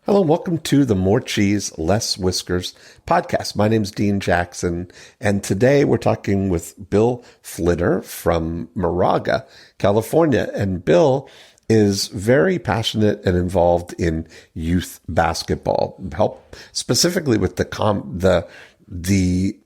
Hello, and welcome to the More Cheese Less Whiskers podcast. My name's Dean Jackson, and today we're talking with Bill Flitter from Moraga, California. And Bill is very passionate and involved in youth basketball, help specifically with the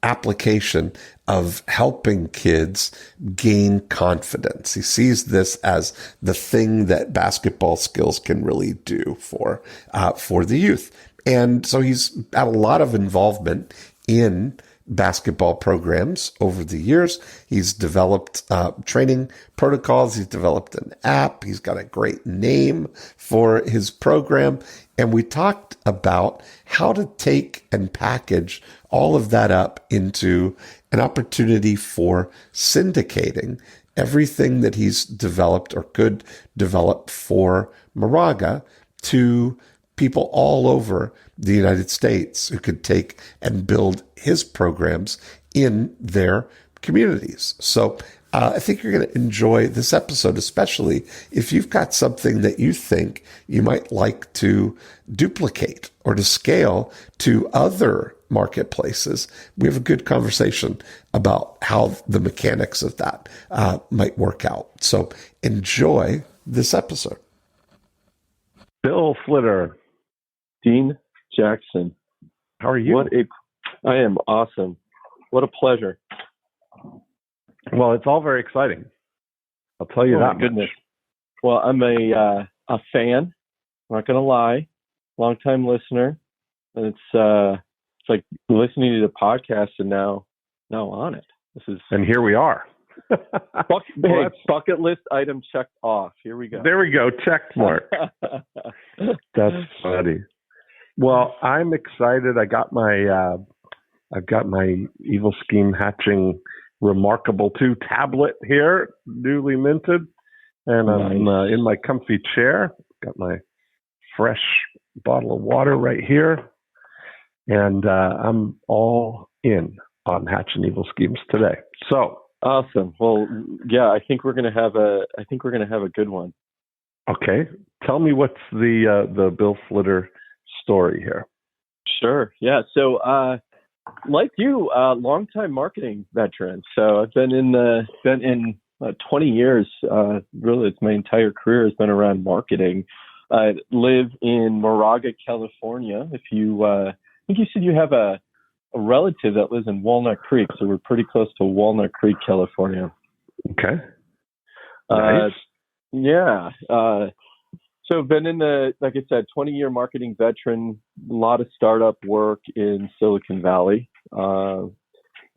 application of helping kids gain confidence. He sees this as the thing that basketball skills can really do for the youth. And so he's had a lot of involvement in basketball programs over the years. He's developed training protocols. He's developed an app. He's got a great name for his program. And we talked about how to take and package all of that up into an opportunity for syndicating everything that he's developed or could develop for Moraga to people all over the United States who could take and build his programs in their communities. So I think you're going to enjoy this episode, especially if you've got something that you think you might like to duplicate or to scale to other marketplaces. We have a good conversation about how the mechanics of that might work out. So enjoy this episode. Bill Flitter. Dean Jackson. How are you? I am awesome. What a pleasure. Well, it's all very exciting. I'll tell you that. Goodness. Well, I'm a fan. I'm not going to lie. Longtime listener. And it's like listening to the podcast and now on it. And here we are. Bucket list item checked off. Here we go. There we go. Check mark. That's funny. Well, I'm excited. I've got my Evil Scheme Hatching Remarkable 2 tablet here, newly minted, and I'm in my comfy chair. Got my fresh bottle of water right here, and I'm all in on hatching evil schemes today. So awesome. Well, yeah, I think we're gonna have a good one. Okay, tell me what's the Bill Flitter story here. Sure. Yeah. So, like you, longtime marketing veteran. So I've been in 20 years. Really, it's my entire career has been around marketing. I live in Moraga, California. If you, I think you said you have a relative that lives in Walnut Creek, so we're pretty close to Walnut Creek, California. Okay. Nice. Yeah. So I've been in like I said, 20-year marketing veteran, a lot of startup work in Silicon Valley. And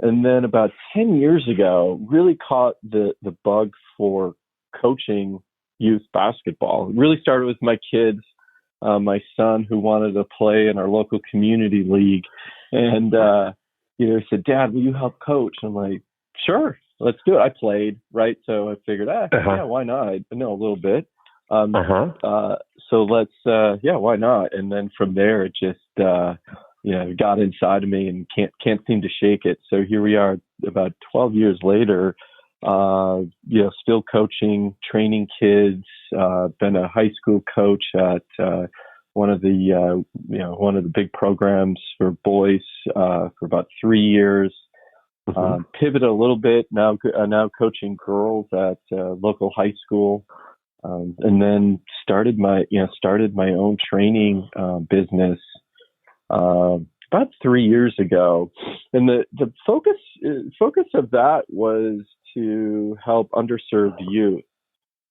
then about 10 years ago, really caught the bug for coaching youth basketball. It really started with my kids, my son who wanted to play in our local community league. And, he said, "Dad, will you help coach?" I'm like, "Sure, let's do it." I played, right? So I figured, yeah, why not? I know a little bit. So let's, why not? And then from there, it just, got inside of me and can't seem to shake it. So here we are about 12 years later, still coaching, training kids, been a high school coach at, one of the big programs for boys, for about 3 years. Pivoted a little bit now coaching girls at local high school. And then started my own training business about 3 years ago, and the focus of that was to help underserved youth.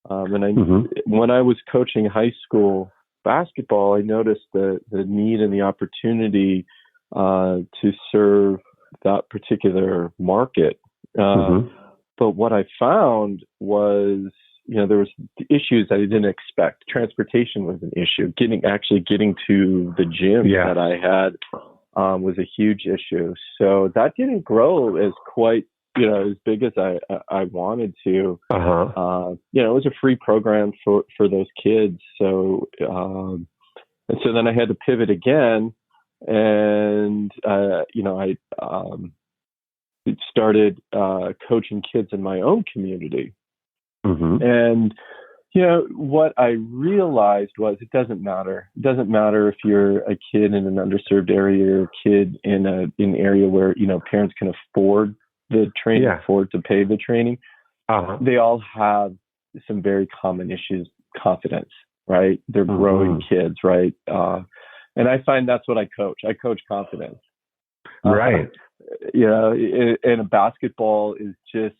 When I was coaching high school basketball, I noticed the need and the opportunity to serve that particular market. But what I found was, there was issues that I didn't expect. Transportation was an issue. Getting to the gym that I had was a huge issue. So that didn't grow as big as I wanted to. It was a free program for those kids. So and so then I had to pivot again, and I started coaching kids in my own community. And What I realized was it doesn't matter. It doesn't matter if you're a kid in an underserved area or a kid in an area where, parents can afford the training, afford to pay the training. They all have some very common issues, confidence, right? They're growing kids, right? And I find that's what I coach. I coach confidence. Right. And a basketball is just,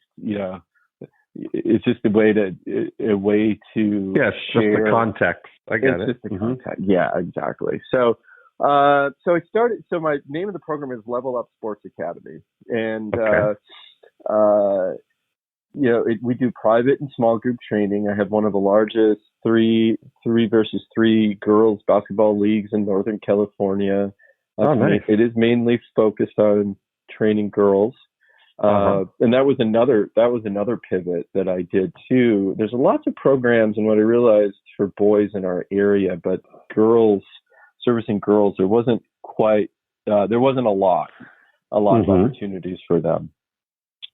it's just a way to it's share. Just the context. I get it. Just the context. Yeah, exactly. So I started. So my name of the program is Level Up Sports Academy, and we do private and small group training. I have one of the largest three versus three girls basketball leagues in Northern California. Nice. It is mainly focused on training girls. And that was another pivot that I did too. There's lots of programs, and what I realized for boys in our area, but servicing girls, there wasn't a lot of opportunities for them.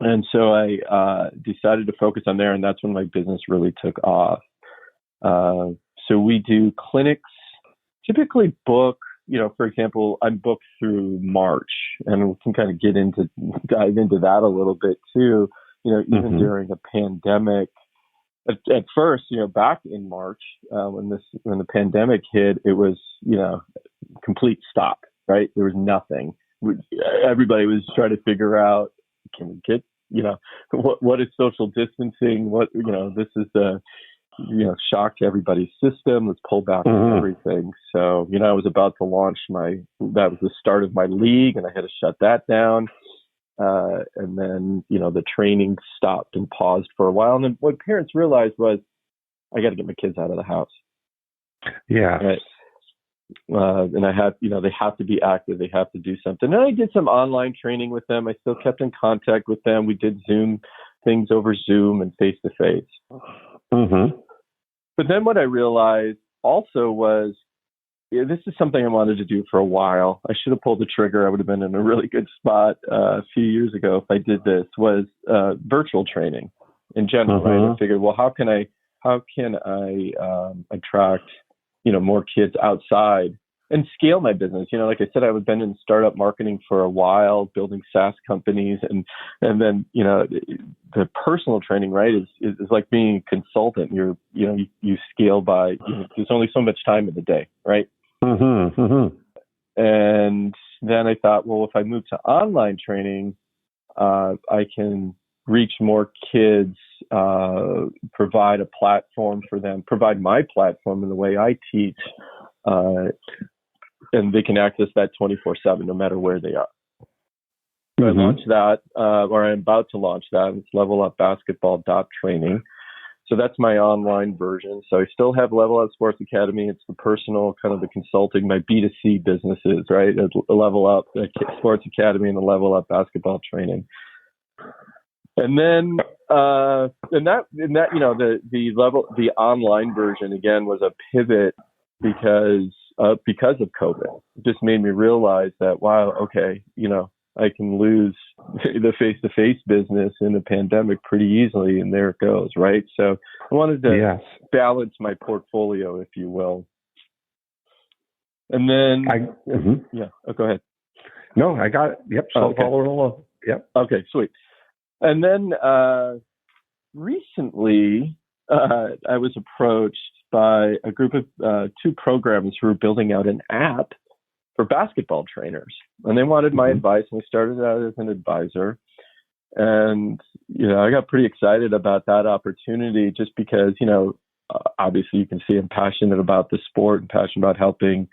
And so I decided to focus on there, and that's when my business really took off. So we do clinics, typically book. For example, I'm booked through March, and we can kind of dive into that a little bit too. Even during the pandemic, at first, back in March, when the pandemic hit, it was, complete stop, right? There was nothing. Everybody was trying to figure out, can we get, what is social distancing? This is the, shock to everybody's system. Let's pull back on everything. So, I was about to launch that was the start of my league, and I had to shut that down. And then, the training stopped and paused for a while. And then what parents realized was, I got to get my kids out of the house. Yeah. Right? And I have, they have to be active. They have to do something. And I did some online training with them. I still kept in contact with them. We did things over Zoom and face to face. But then what I realized also was, this is something I wanted to do for a while. I should have pulled the trigger. I would have been in a really good spot a few years ago if I did this, was virtual training in general, right? I figured, well, how can I attract, more kids outside and scale my business? Like I said, I've been in startup marketing for a while, building SaaS companies, and then, the personal training, right, is like being a consultant. You scale by, there's only so much time in the day, right? And then I thought, well, if I move to online training, I can reach more kids, provide a platform for them, provide my platform in the way I teach, and they can access that 24/7, no matter where they are. So I launched that, or I'm about to launch that. It's levelupbasketball.training. So that's my online version. So I still have Level Up Sports Academy. It's the personal, kind of the consulting, my B2C businesses, right? Level Up Sports Academy and the Level Up Basketball Training. And then, the online version again was a pivot because of COVID. It just made me realize that, wow, okay, I can lose the face-to-face business in a pandemic pretty easily, and there it goes, right? So I wanted to balance my portfolio, if you will. And then, go ahead. No, I got it. Yep, so following along. Yep. Okay, sweet. And then recently, I was approached by a group of two programmers who were building out an app for basketball trainers, and they wanted my advice, and we started out as an advisor. And I got pretty excited about that opportunity, just because obviously you can see I'm passionate about the sport and passionate about helping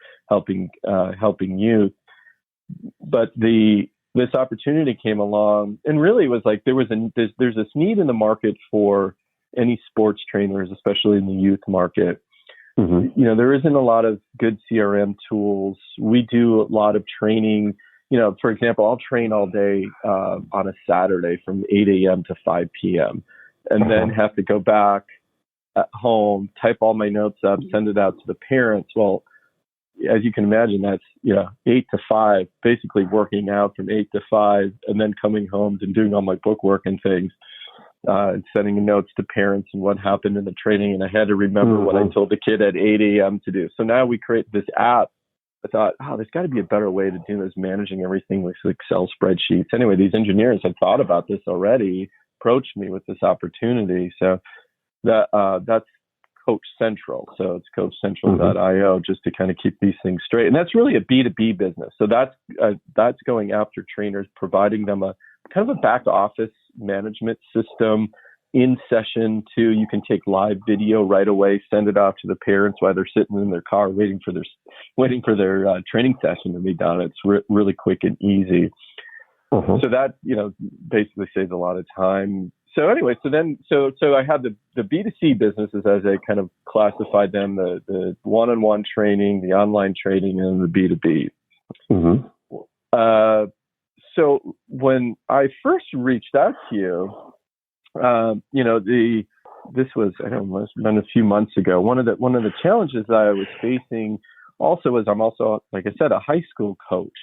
youth. But this opportunity came along, and really was like there's this need in the market for any sports trainers, especially in the youth market. There isn't a lot of good CRM tools. We do a lot of training. For example, I'll train all day on a Saturday from 8 a.m. to 5 p.m. and then have to go back at home, type all my notes up, send it out to the parents. Well, as you can imagine, that's 8 to 5, basically working out from 8 to 5, and then coming home and doing all my book work and things. and sending notes to parents and what happened in the training. And I had to remember what I told the kid at 8 a.m. to do. So now we create this app. I thought, there's got to be a better way to do this, managing everything with Excel spreadsheets. Anyway, these engineers had thought about this already, approached me with this opportunity. So that's Coach Central. So it's coachcentral.io, just to kind of keep these things straight. And that's really a B2B business. So that's going after trainers, providing them a kind of a back office management system in session too. You can take live video right away, send it off to the parents while they're sitting in their car waiting for their training session to be done. It's really quick and easy. So that, basically saves a lot of time. So anyway, so I had the B2C businesses, as I kind of classified them, the one-on-one training, the online training, and the B2B. So when I first reached out to you, this was, I don't know, it's been a few months ago. One of the challenges that I was facing also is I'm also, like I said, a high school coach.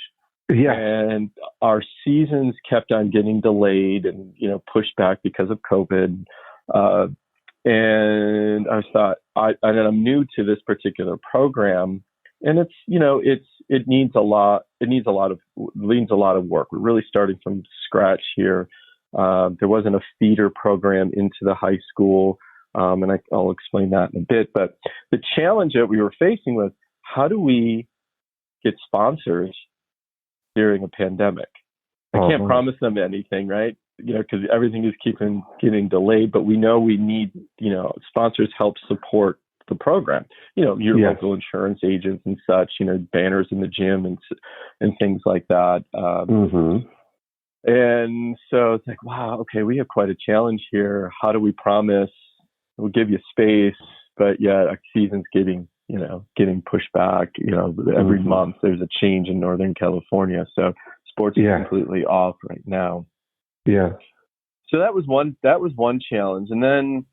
Yeah. And our seasons kept on getting delayed and, pushed back because of COVID. And I thought, I'm new to this particular program, and it needs a lot of work. We're really starting from scratch here. There wasn't a feeder program into the high school. And I'll explain that in a bit, but the challenge that we were facing was, how do we get sponsors during a pandemic? I can't promise them anything, right? Because everything is getting delayed, but we know we need, sponsors help support the program. Your local insurance agents and such, banners in the gym and things like that. And so it's like, wow, okay, we have quite a challenge here. How do we promise we'll give you space, but yet our season's getting pushed back, every month there's a change in Northern California. So sports is completely off right now. Yeah. So that was one challenge. And then,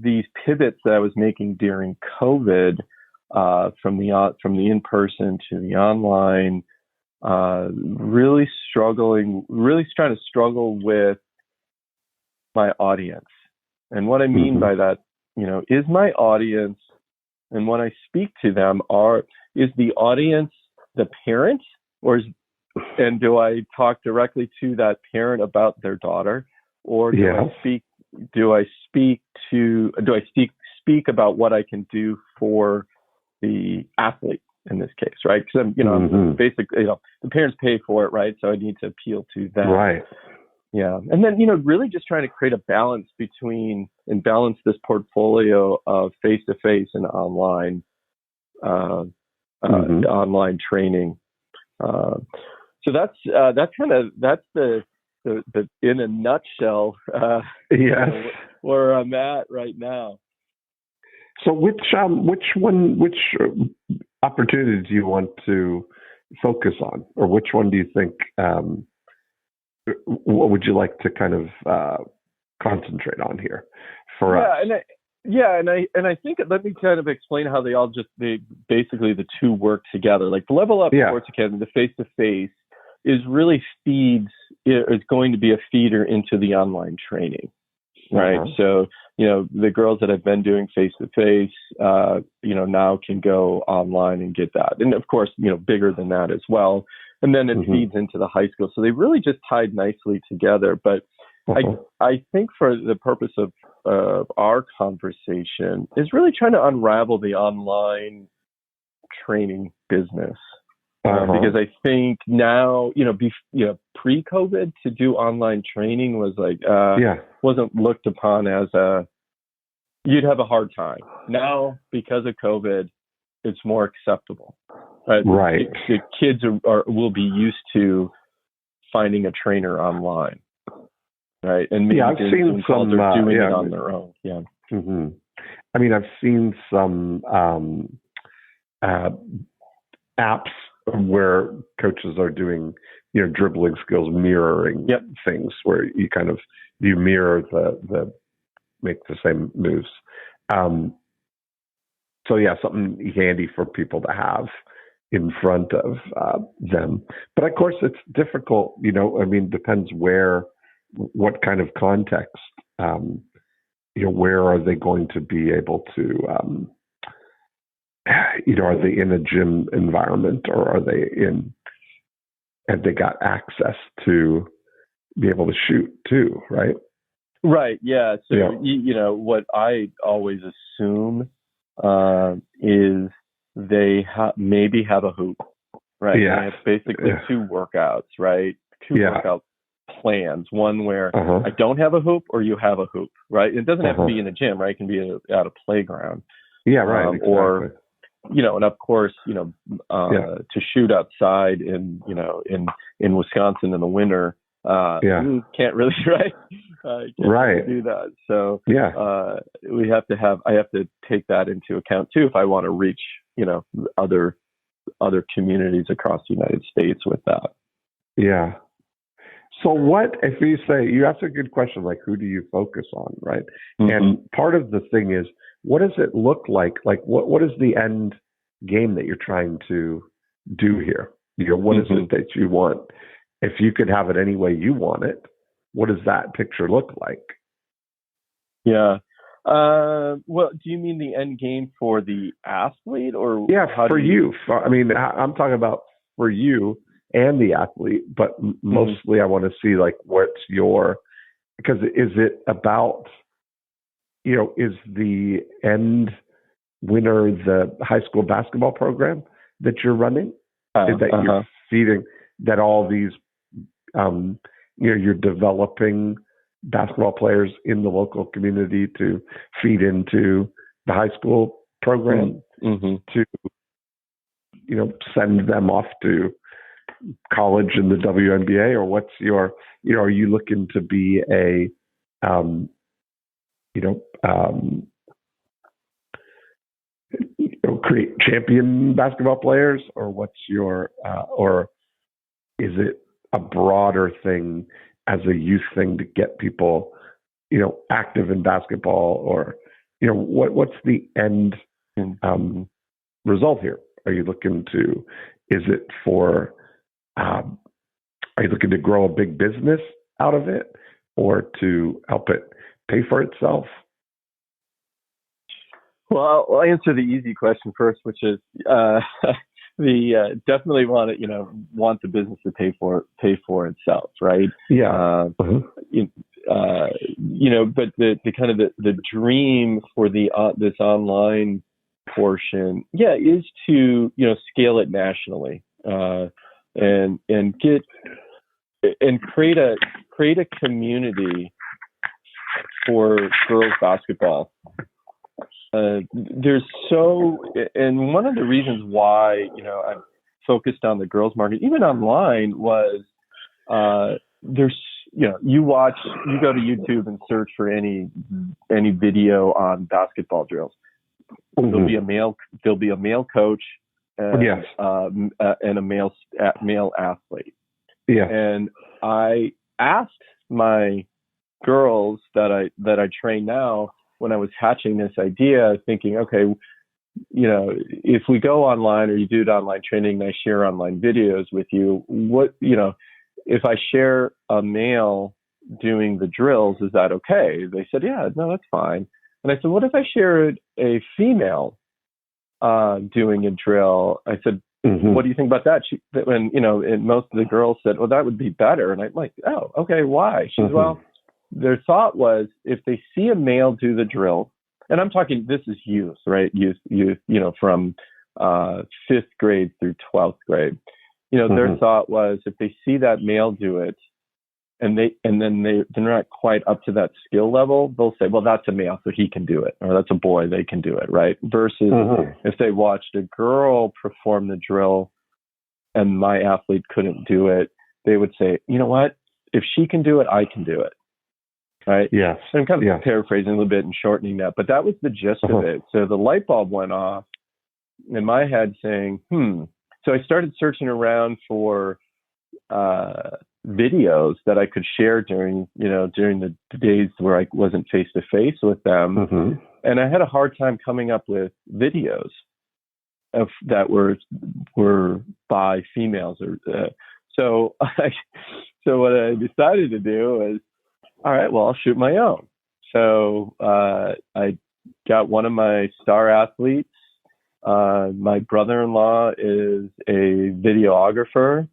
these pivots that I was making during COVID, from the in-person to the online, really trying to struggle with my audience. And what I mean by that, is my audience, and when I speak to them, is the audience the parent, and do I talk directly to that parent about their daughter, or do I speak about what I can do for the athlete in this case, right? Because I'm basically, the parents pay for it, right? So I need to appeal to them, right? Yeah, and then really just trying to create a balance balance this portfolio of face-to-face and online, online training. So that's the in a nutshell. Where I'm at right now. So which opportunity do you want to focus on, or which one do you think? What would you like to kind of concentrate on here for us? And I think, let me kind of explain how basically the two work together. Like the Level Up Sports Academy, the face-to-face is going to be a feeder into the online training, right? So, the girls that have been doing face-to-face, now can go online and get that. And of course, bigger than that as well. And then it feeds into the high school. So they really just tied nicely together. But I think for the purpose of our conversation is really trying to unravel the online training business. Because I think now, pre-COVID, to do online training was wasn't looked upon as you'd have a hard time. Now, because of COVID, it's more acceptable. Right. The kids will be used to finding a trainer online. Right. And maybe I've seen some doing it on their own. Yeah. I mean, I've seen some apps where coaches are doing, dribbling skills, mirroring things where you mirror the make the same moves. So something handy for people to have in front of them. But of course, it's difficult. Depends where what kind of context, where are they going to be able to, are they in a gym environment, or have they got access to be able to shoot too, right? Right. Yeah. So, what I always assume is they maybe have a hoop, right? Yeah. And it's basically two workouts, right? Two workout plans. One where I don't have a hoop, or you have a hoop, right? It doesn't have to be in a gym, right? It can be at a playground. Yeah, right. Exactly. Or, and of course, to shoot outside in Wisconsin in the winter, you can't really, right? Do that. So I have to take that into account too if I want to reach, other communities across the United States with that. Yeah. So what if you say, you ask a good question, like who do you focus on, right? Mm-hmm. And part of the thing is, what does it look like? Like what is the end game that you're trying to do here? What is it that you want? If you could have it any way you want it, what does that picture look like? Yeah. Well, do you mean the end game for the athlete, or for you? I'm talking about for you and the athlete, but mostly I want to see like what's because is it about, is the end winner the high school basketball program that you're running? Is that you're feeding, that all these, you're developing basketball players in the local community to feed into the high school program to, send them off to college in the WNBA, or what's your, are you looking to be a, create champion basketball players, or what's your, or is it a broader thing as a youth thing to get people, active in basketball, or, what's the end result here? Are you looking to, is it for, are you looking to grow a big business out of it, or to help it pay for itself? Well, I'll answer the easy question first, which is definitely want the business to pay for itself, right? Yeah. But the kind of the dream for this online portion, is to scale it nationally, and get and create a community for girls basketball. And one of the reasons why I focused on the girls market, even online, was there's you go to YouTube and search for any video on basketball drills. There'll be a male coach and a male athlete. Yeah. And I asked my girls that I train now, when I was hatching this idea, thinking, okay, if we go online, or you do online training, and I share online videos with you, what, if I share a male doing the drills, is that okay? They said, yeah, no, that's fine. And I said, what if I shared a female doing a drill? I said, what do you think about that? And most of the girls said, well, that would be better. And I'm like, oh, okay, why? She said, well, their thought was, if they see a male do the drill, and I'm talking, this is youth, right? Youth, from 5th grade through 12th grade. Their thought was, if they see that male do it, and they're not quite up to that skill level, they'll say, well, that's a male, so he can do it, or that's a boy, they can do it, right? Versus if they watched a girl perform the drill and my athlete couldn't do it, they would say, you know what? If she can do it, I can do it. Right? Yes. So I'm kind of paraphrasing a little bit and shortening that, but that was the gist of it. So the light bulb went off in my head saying, So I started searching around for videos that I could share during the days where I wasn't face to face with them. And I had a hard time coming up with videos that were by females. So what I decided to do is, all right, well, I'll shoot my own. So I got one of my star athletes. My brother-in-law is a videographer.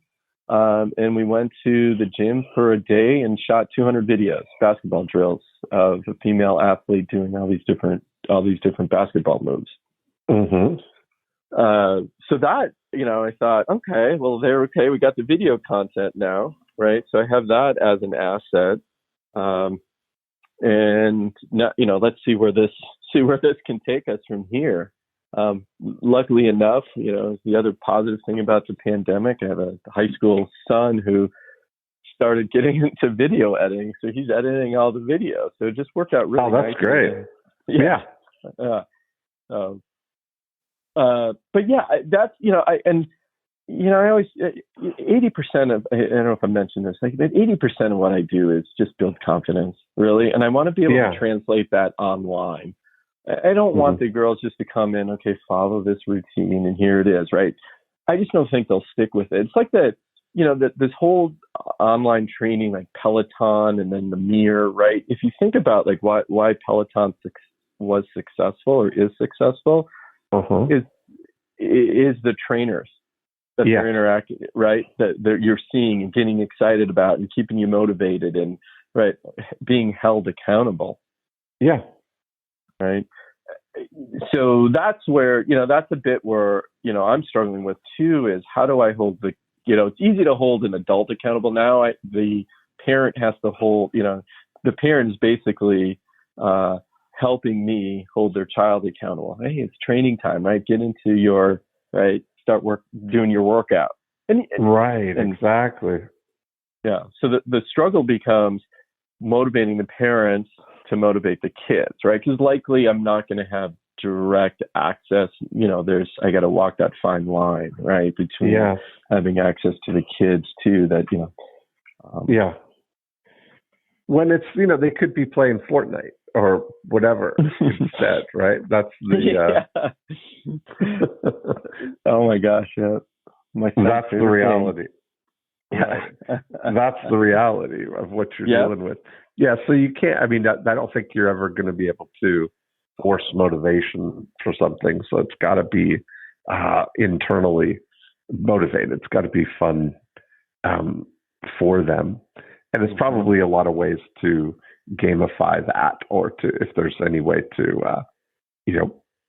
And we went to the gym for a day and shot 200 videos, basketball drills of a female athlete doing all these different basketball moves. Mm-hmm. So that, I thought, okay, well, we got the video content now, right? So I have that as an asset. And now, let's see where this can take us from here. Luckily enough, the other positive thing about the pandemic, I have a high school son who started getting into video editing. So he's editing all the videos. So it just worked out really nice. Oh, that's great. Yeah. But yeah, that's, I always, 80% of, I don't know if I mentioned this, like 80% of what I do is just build confidence, really. And I want to be able to translate that online. I don't want the girls just to come in, okay, follow this routine and here it is, right? I just don't think they'll stick with it. It's like this whole online training, like Peloton and then the mirror, right? If you think about like why Peloton was successful or is successful, is the trainers that they're interacting, right? That you're seeing and getting excited about and keeping you motivated and right, being held accountable. Yeah. Right. So that's where, that's a bit where, I'm struggling with too, is how do I hold it's easy to hold an adult accountable now. The parent has to hold, the parent is basically helping me hold their child accountable. Hey, it's training time, right? Get into your, right, start doing your workout. Exactly. Yeah. So the struggle becomes motivating the parents to motivate the kids, right? Because likely I'm not going to have direct access. I got to walk that fine line, right, between having access to the kids too. That when it's they could be playing Fortnite or whatever instead, right? That's the oh my gosh, yeah. That's the reality. Right. That's the reality of what you're dealing with. Yeah, so you can't, I don't think you're ever going to be able to force motivation for something. So it's got to be internally motivated. It's got to be fun for them. And there's probably a lot of ways to gamify that, or if there's any way to,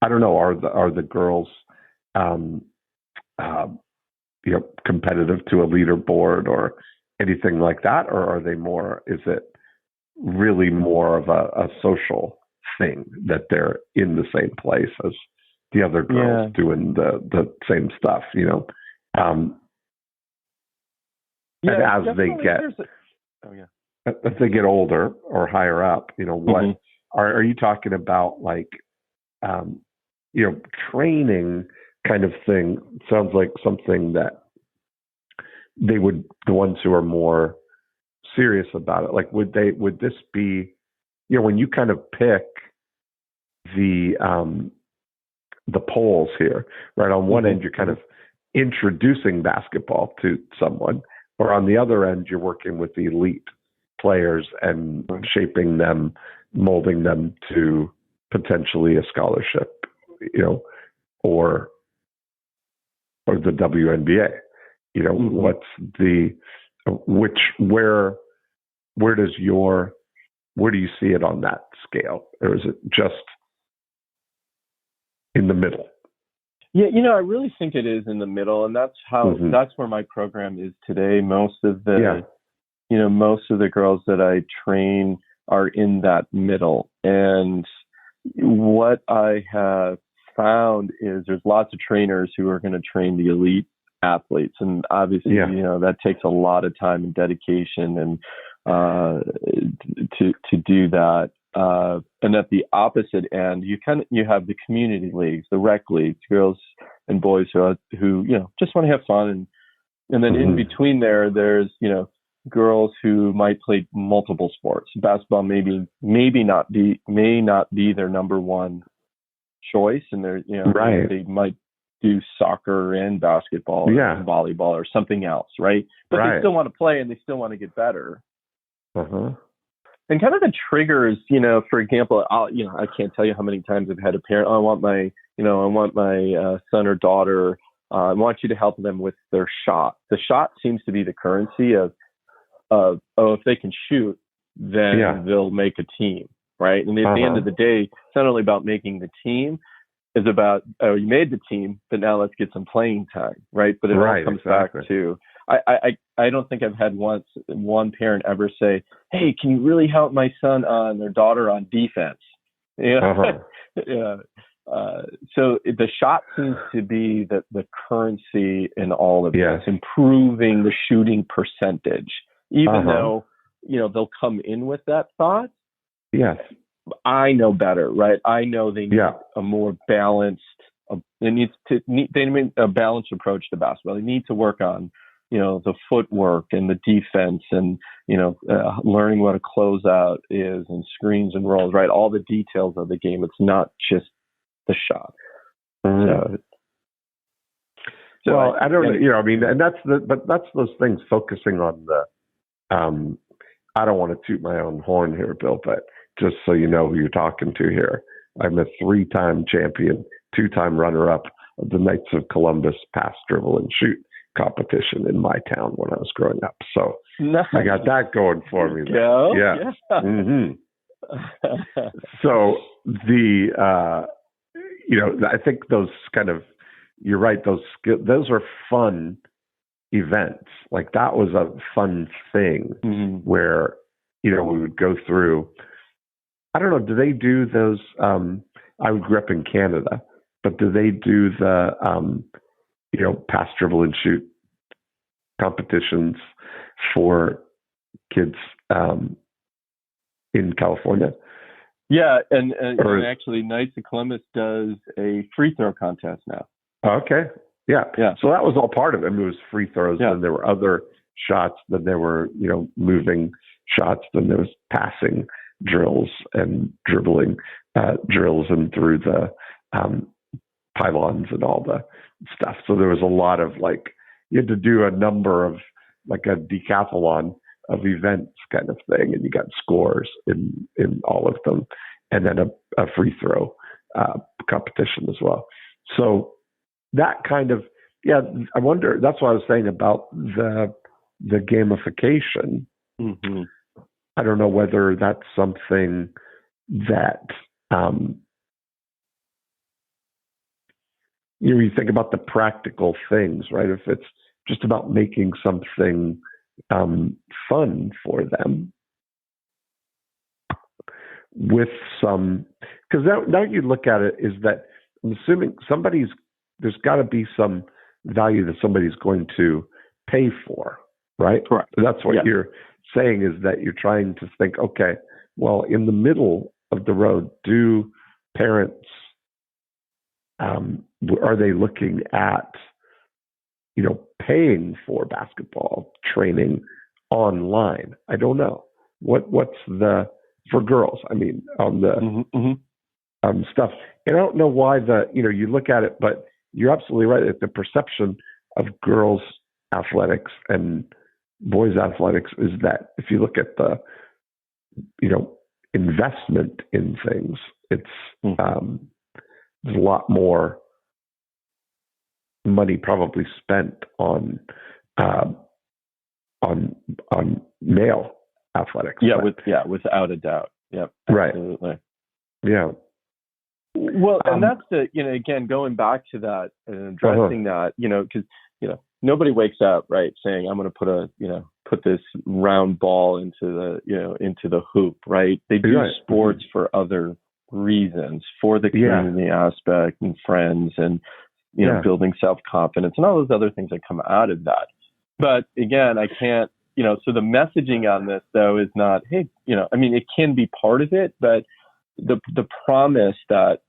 I don't know, are the girls, competitive to a leaderboard or anything like that? Or are they is it really more of a social thing that they're in the same place as the other girls doing the same stuff, and as they get older or higher up, what are you talking about? Like, training kind of thing sounds like something that the ones who are more serious about it, like would this be, when you kind of pick the poles here, right? On one end, you're kind of introducing basketball to someone, or on the other end, you're working with the elite players and shaping them, molding them to potentially a scholarship, or the WNBA. What's where do you see it on that scale? Or is it just in the middle? Yeah, I really think it is in the middle, and that's that's where my program is today. Most of the girls that I train are in that middle. And what I have found is there's lots of trainers who are going to train the elite athletes, and obviously that takes a lot of time and dedication and to do that. And at the opposite end, you have the community leagues, the rec leagues, girls and boys who just want to have fun, and then in between there's girls who might play multiple sports. Basketball may not be their number one choice, and they might do soccer and basketball or volleyball or something else, right? But they still want to play and they still want to get better. And kind of the triggers, for example, I can't tell you how many times I've had a parent, I want my son or daughter, I want you to help them with their shot. The shot seems to be the currency of if they can shoot, then they'll make a team, right? And at the end of the day, it's not only about making the team, it's about, you made the team, but now let's get some playing time, right? But it all comes back to, I don't think I've had one parent ever say, hey, can you really help my son on their daughter on defense? So the shot seems to be the currency in all of this, improving the shooting percentage, even though, they'll come in with that thought. Yes. I know better, right? I know they need a more balanced, they need a balanced approach to basketball. They need to work on, the footwork and the defense and, learning what a closeout is and screens and rolls, right? All the details of the game. It's not just the shot. Mm-hmm. So well, I don't know, and that's those things focusing on the, I don't want to toot my own horn here, Bill, but just so you know who you're talking to here, I'm a 3-time champion, 2-time runner-up of the Knights of Columbus pass, dribble, and shoot competition in my town when I was growing up. So nice. I got that going for me. Yeah. Mm-hmm. So I think those kind of, you're right, those are fun events. Like that was a fun thing where, we would go through, I don't know, do they do those, I grew up in Canada, but do they do the, pass, dribble, and shoot competitions for kids in California? Yeah, and actually Knights of Columbus does a free throw contest now. Okay, yeah. So that was all part of it. I mean, it was free throws, and there were other shots, then there were, moving shots, then there was passing drills and dribbling drills and through the pylons and all the stuff. So there was a lot of you had to do a number of like a decathlon of events kind of thing, and you got scores in all of them, and then a free throw competition as well. So that kind of, I wonder, that's what I was saying about the gamification. Mm-hmm. I don't know whether that's something that, you think about the practical things, right? If it's just about making something fun for them with some, because now you look at it is that I'm assuming there's got to be some value that somebody's going to pay for, right? Correct. That's what you're saying, is that you're trying to think, okay, well, in the middle of the road, do parents, are they looking at, paying for basketball training online? I don't know. What's for girls? I mean, on the stuff. And I don't know why you look at it, but you're absolutely right. That the perception of girls' athletics and boys' athletics is that if you look at the, investment in things, it's there's a lot more money probably spent on male athletics. Without a doubt. Yep. Absolutely. Right. Yeah. Well, and that's again, going back to that and addressing that, because, nobody wakes up, right, saying, I'm going to put this round ball into the hoop, right? They do sports for other reasons, for the community aspect and friends and, building self-confidence and all those other things that come out of that. But again, I can't, so the messaging on this though is not, hey, it can be part of it, but the promise that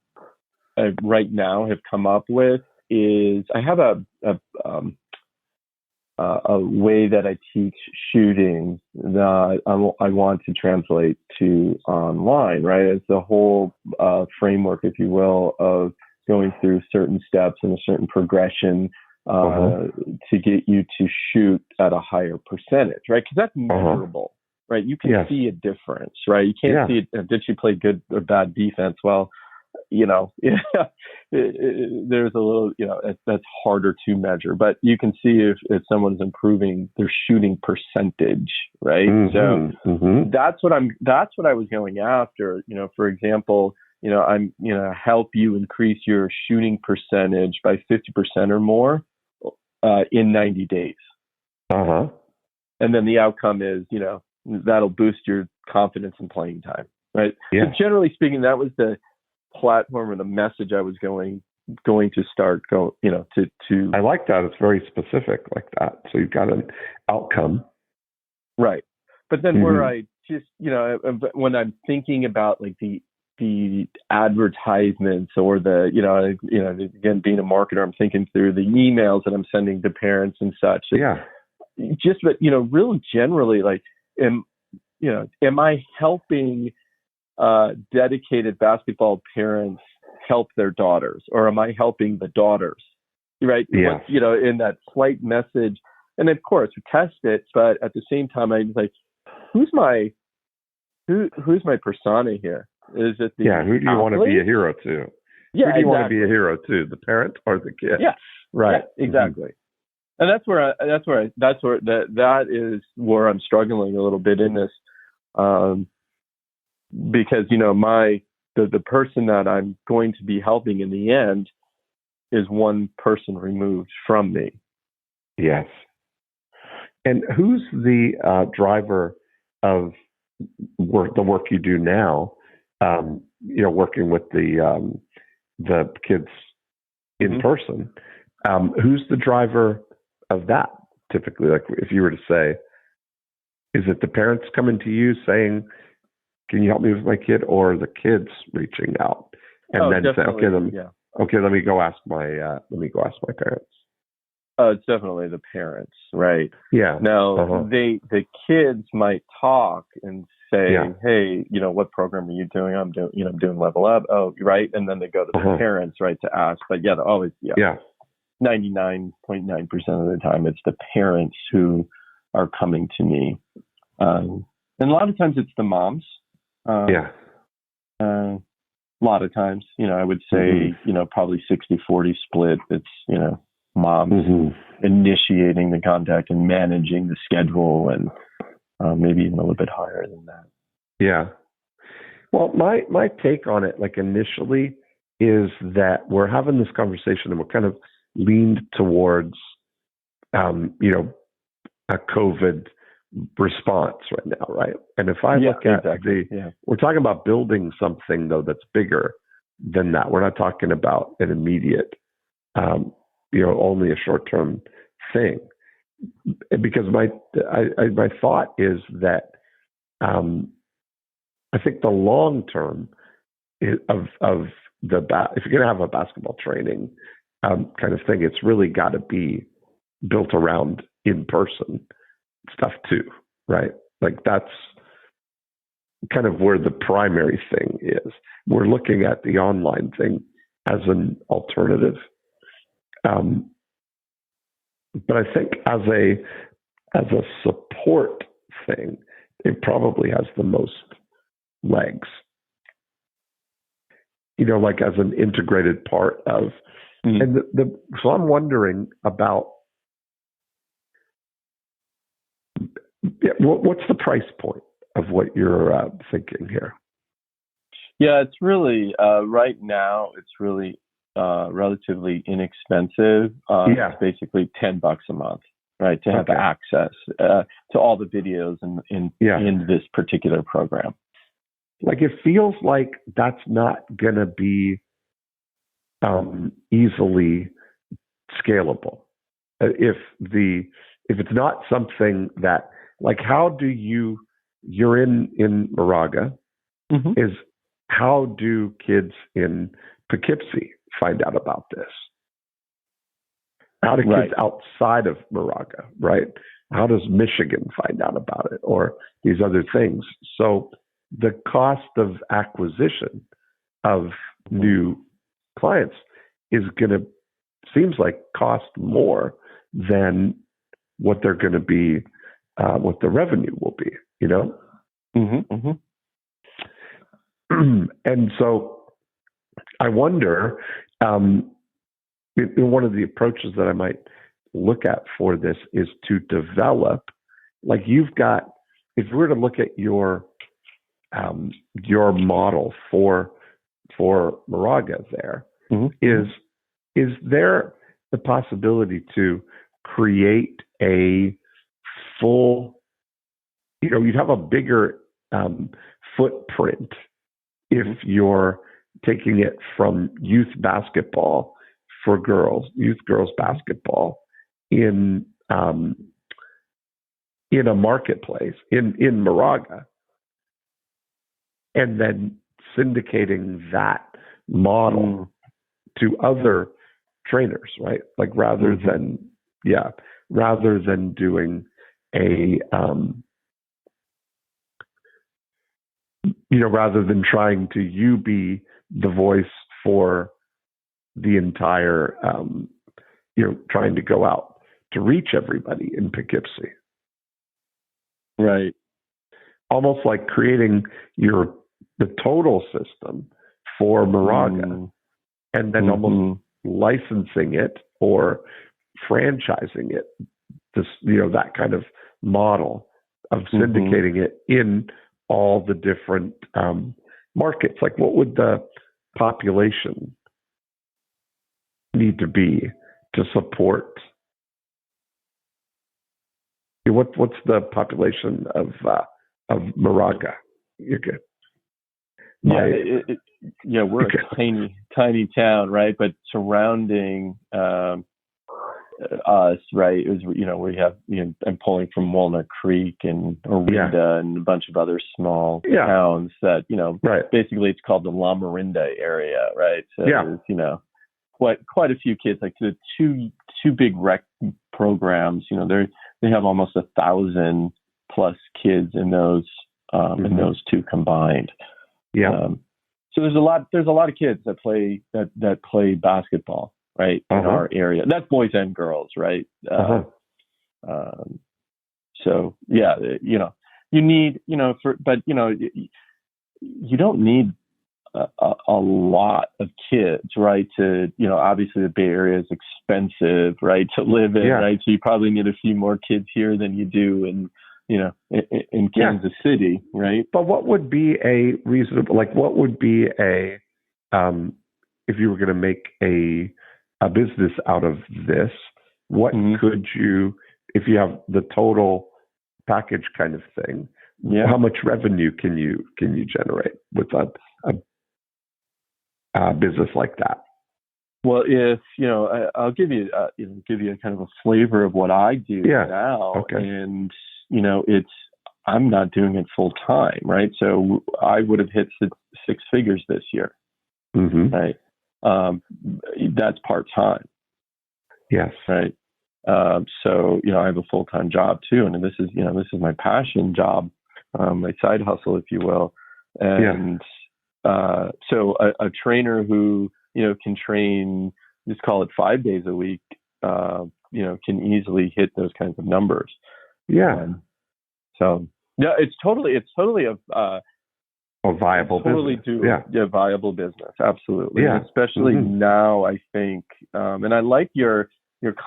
I right now have come up with is I have a way that I teach shooting that I want to translate to online, right? It's the whole framework, if you will, of going through certain steps and a certain progression to get you to shoot at a higher percentage, right? Because that's measurable, right? You can see a difference, right? You can't see it. Did she play good or bad defense? Well, there's a little, that's harder to measure, but you can see if someone's improving their shooting percentage, right? That's what I was going after. For example, I'm, help you increase your shooting percentage by 50% or more in 90 days. And then the outcome is, that'll boost your confidence in playing time, right? So generally speaking, that was the platform or the message I was going to start to. I like that. It's very specific like that. So you've got an outcome. Right. But then where I just, when I'm thinking about like the advertisements or the, again, being a marketer, I'm thinking through the emails that I'm sending to parents and such. Just, but, real generally, like, am I helping dedicated basketball parents help their daughters, or am I helping the daughters? Right. In that slight message. And of course we test it, but at the same time, I'm like, who's my persona here? Is it the who do you want to be a hero to? Yeah, who do you want to be a hero to? The parent or the kid? Yeah, right. Yeah, exactly. And that is where I'm struggling a little bit in this, because the person that I'm going to be helping in the end is one person removed from me. Yes. And who's the driver of the work you do now? Working with the kids in person. Who's the driver of that typically? Like, if you were to say, is it the parents coming to you saying, "Can you help me with my kid," or the kids reaching out and then say, "Okay, let me go ask my parents." Oh, it's definitely the parents, right? Yeah. Now, the kids might talk and say, "Hey, what program are you doing?" I'm doing Level Up. Oh, right. And then they go to the parents, right, to ask. But always, 99.9% of the time, it's the parents who are coming to me. And a lot of times it's the moms. A lot of times, I would say, probably 60-40 split. It's, moms initiating the contact and managing the schedule, and maybe even a little bit higher than that. Yeah. Well, my take on it, like initially, is that we're having this conversation and we're kind of leaned towards, a COVID response right now, right? And if I look at we're talking about building something though that's bigger than that. We're not talking about an immediate, only a short-term thing. Because my thought is that I think the long term of if you're going to have a basketball training kind of thing, it's really got to be built around in-person stuff too, right? Like that's kind of where the primary thing is. We're looking at the online thing as an alternative. But I think as a support thing, it probably has the most legs. Like as an integrated part of, and so I'm wondering about what's the price point of what you're thinking here? Yeah, it's really right now. It's really relatively inexpensive. It's basically $10 a month, right, to have access to all the videos in this particular program. Like it feels like that's not going to be easily scalable. If it's not something that, like, how do you're in Moraga, is how do kids in Poughkeepsie find out about this? How do kids outside of Moraga, right? How does Michigan find out about it, or these other things? So the cost of acquisition of new clients seems like cost more than what they're going to be, what the revenue will be, you know? Mm-hmm. And so I wonder, one of the approaches that I might look at for this is to develop, like you've got, if we were to look at your model for Moraga there, is there the possibility to create a full, you'd have a bigger footprint if you're taking it from youth basketball for girls, youth girls basketball in a marketplace in Moraga, and then syndicating that model to other trainers, right? Like rather than doing a rather than trying to you be the voice for the entire trying to go out to reach everybody in Poughkeepsie. Right. Almost like creating the total system for Moraga, and then almost licensing it or franchising it, that kind of model of syndicating it in all the different markets. Like, what would the population need to be to support? What's the population of Moraga? You're good. We're a tiny town, right? But surrounding us, right, is we have I'm pulling from Walnut Creek and Orinda and a bunch of other small towns that basically it's called the La Morinda area, right? So there's quite a few kids, like the two big rec programs. They have almost 1,000 plus kids in those two combined. So there's a lot of kids that play basketball, right, in our area. That's boys and girls, right? So you need, you don't need a lot of kids, right? To, obviously the Bay Area is expensive, right, to live in, right? So you probably need a few more kids here than you do in Kansas City, right? But what would be a reasonable, what would be a, if you were going to make a business out of this, what could you, if you have the total package kind of thing, how much revenue can you generate with a business like that? Well, if I'll give you a kind of a flavor of what I do now, and I'm not doing it full time, right? So I would have hit six figures this year, right? That's part time. Yes. Right. So I have a full time job too, and this is my passion job, my side hustle, if you will, and so a trainer who can train, just call it 5 days a week, can easily hit those kinds of numbers. So it's totally a viable business. Viable business, absolutely. And especially now, I think, and I like your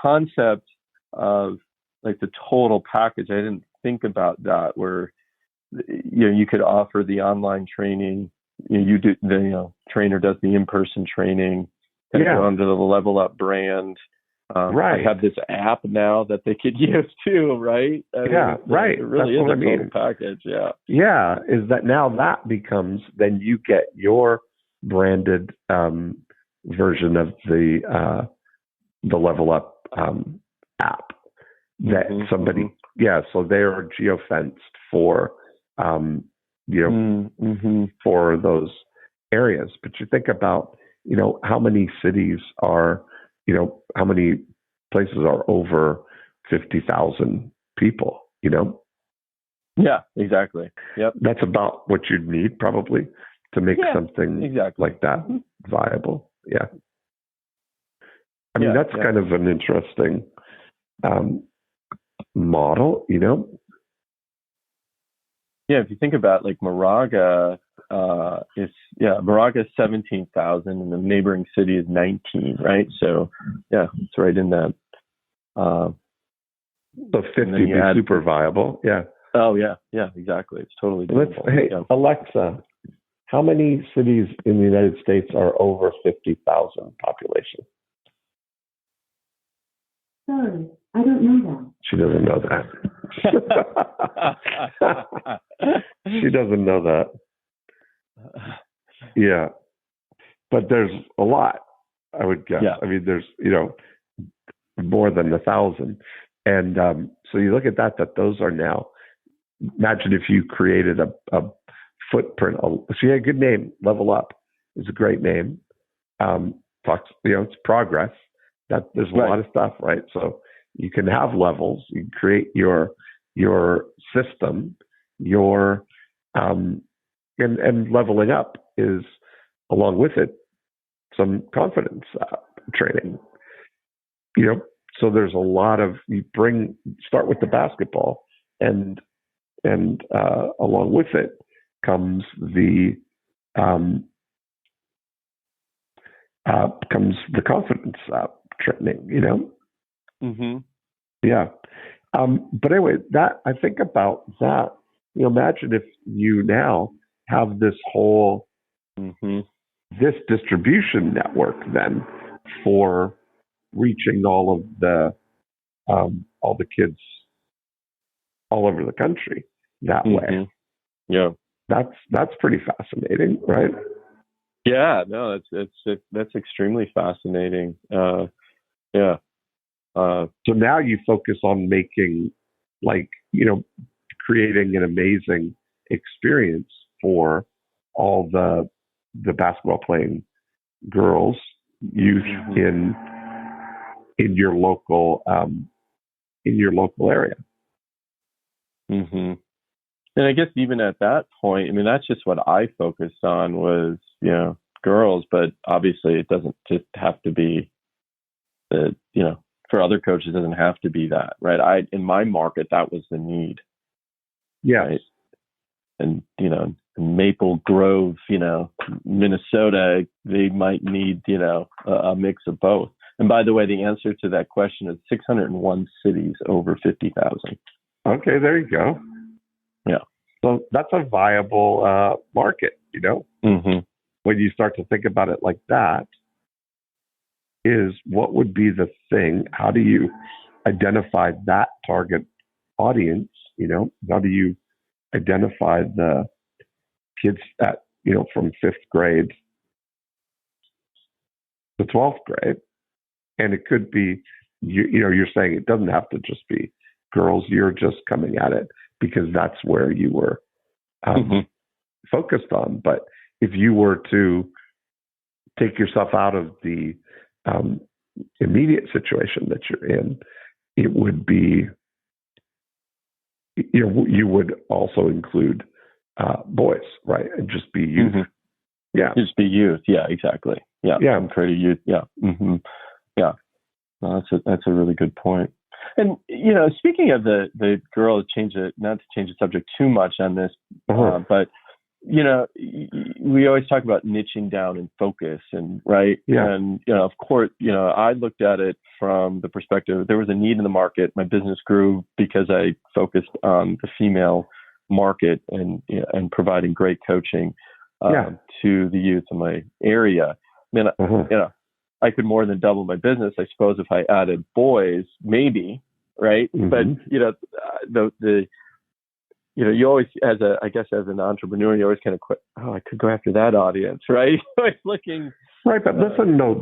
concept of like the total package. I didn't think about that, where you could offer the online training. You do the trainer does the in-person training, and go under the Level Up brand. I have this app now that they could use too, right? It really is a total package. Is that now that becomes, then you get your branded version of the Level Up app that somebody, so they're geofenced for, for those areas. But you think about, how many cities are, how many places are over 50,000 people, Yeah, exactly. Yep. That's about what you'd need probably to make something like that viable. Yeah. I mean, that's kind of an interesting model, Yeah, if you think about like Moraga, Moraga is 17,000, and the neighboring city is 19, right? So yeah, it's right in that. So 50 would be super viable. Yeah. Oh yeah, exactly. It's totally doable. Hey, yeah. Alexa, how many cities in the United States are over 50,000 population? Sorry, I don't know that. She doesn't know that. She doesn't know that. Yeah. But there's a lot, I would guess. Yeah. I mean, there's, more than 1,000. And so you look at that those are now, imagine if you created a footprint. So you had a good name, Level Up is a great name. It's progress. That there's a lot of stuff, right? So you can have levels. You can create your system, and leveling up is along with it some confidence training. So there's a lot of start with the basketball, and along with it comes the confidence training. Mm-hmm. Yeah. But anyway, that I think about that. Imagine if you now have this whole this distribution network then for reaching all the kids all over the country that way. Yeah, that's pretty fascinating, right? Yeah, no, that's extremely fascinating. Yeah. So now you focus on making, creating an amazing experience for all the basketball playing girls, youth in your local area. Mm-hmm. And I guess even at that point, I mean, that's just what I focused on was, girls, but obviously it doesn't just have to be for other coaches, it doesn't have to be that, right? In my market, that was the need. Yeah. Right? And, Maple Grove, Minnesota, they might need, a mix of both. And by the way, the answer to that question is 601 cities over 50,000. Okay, there you go. Yeah. So that's a viable market, Mm-hmm. When you start to think about it like that, is what would be the thing? How do you identify that target audience? How do you identify the kids at, from 5th grade to 12th grade? And it could be, you're saying it doesn't have to just be girls. You're just coming at it because that's where you were focused on. But if you were to take yourself out of the immediate situation that you're in, it would be, you would also include boys, right? And just be youth. Mm-hmm. Yeah. Just be youth. Yeah, exactly. Yeah. Yeah. Create youth. Yeah. Mm-hmm. Yeah. No, that's a really good point. And, speaking of the girl, not to change the subject too much on this, but, we always talk about niching down and focus and right. Yeah. And, of course, I looked at it from the perspective, there was a need in the market. My business grew because I focused on the female market and providing great coaching to the youth in my area. I mean, I could more than double my business, I suppose, if I added boys, maybe, right? Mm-hmm. But you always, as an entrepreneur, you always kind of I could go after that audience, right? Always looking. Right, but listen, no,